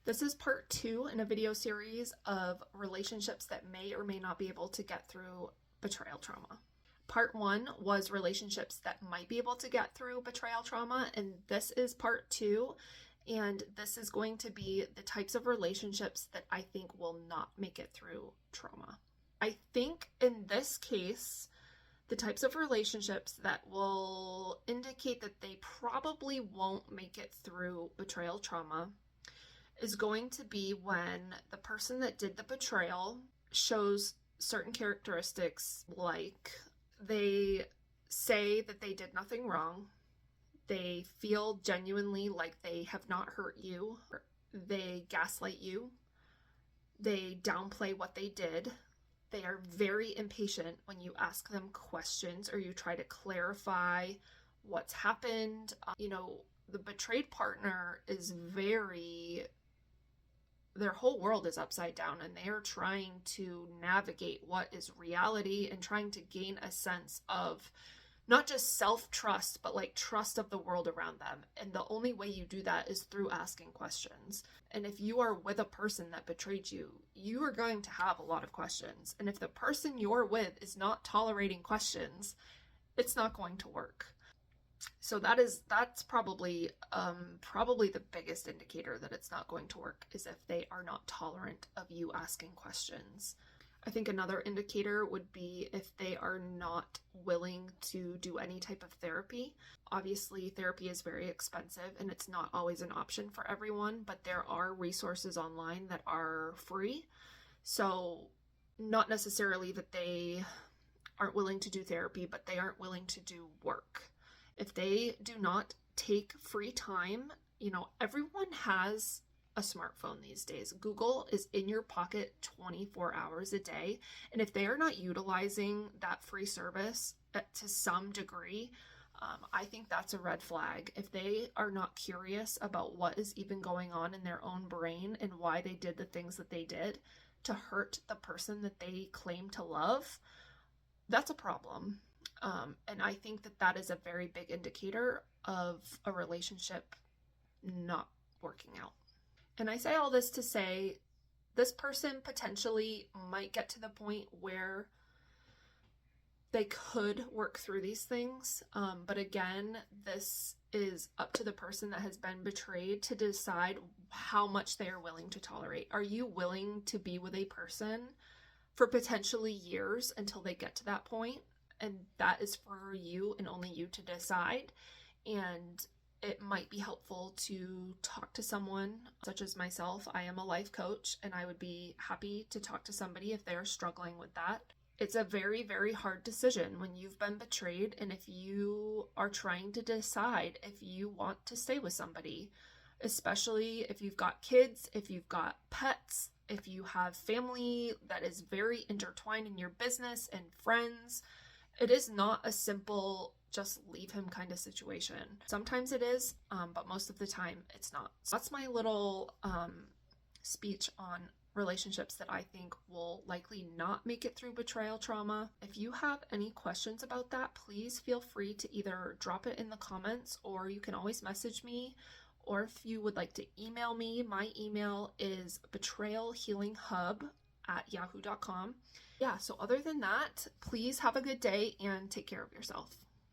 This is part 2 in a video series of relationships that may or may not be able to get through betrayal trauma. Part 1 was relationships that might be able to get through betrayal trauma, and this is part 2, and this is going to be the types of relationships that I think will not make it through trauma. I think in this case, the types of relationships that will indicate that they probably won't make it through betrayal trauma is going to be when the person that did the betrayal shows certain characteristics, like they say that they did nothing wrong, they feel genuinely like they have not hurt you, they gaslight you, they downplay what they did, they are very impatient when you ask them questions or you try to clarify what's happened. The betrayed partner is their whole world is upside down, and they are trying to navigate what is reality and trying to gain a sense of not just self-trust, but like trust of the world around them. And the only way you do that is through asking questions. And if you are with a person that betrayed you, you are going to have a lot of questions. And if the person you're with is not tolerating questions, it's not going to work. So that's probably the biggest indicator that it's not going to work, is if they are not tolerant of you asking questions. I think another indicator would be if they are not willing to do any type of therapy. Obviously, therapy is very expensive and it's not always an option for everyone, but there are resources online that are free. So not necessarily that they aren't willing to do therapy, but they aren't willing to do work. If they do not take free time, everyone has a smartphone these days. Google is in your pocket 24 hours a day. And if they are not utilizing that free service to some degree, I think that's a red flag. If they are not curious about what is even going on in their own brain and why they did the things that they did to hurt the person that they claim to love, that's a problem. And I think that is a very big indicator of a relationship not working out. And I say all this to say this person potentially might get to the point where they could work through these things. But again, this is up to the person that has been betrayed to decide how much they are willing to tolerate. Are you willing to be with a person for potentially years until they get to that point? And that is for you and only you to decide. And it might be helpful to talk to someone such as myself. I am a life coach, and I would be happy to talk to somebody if they're struggling with that. It's a very, very hard decision when you've been betrayed, and if you are trying to decide if you want to stay with somebody, especially if you've got kids, if you've got pets, if you have family that is very intertwined in your business and friends. It is not a simple just leave him kind of situation. Sometimes it is, but most of the time it's not. So that's my little speech on relationships that I think will likely not make it through betrayal trauma. If you have any questions about that, please feel free to either drop it in the comments, or you can always message me, or if you would like to email me, my email is betrayalhealinghub@yahoo.com. Yeah, so other than that, please have a good day and take care of yourself.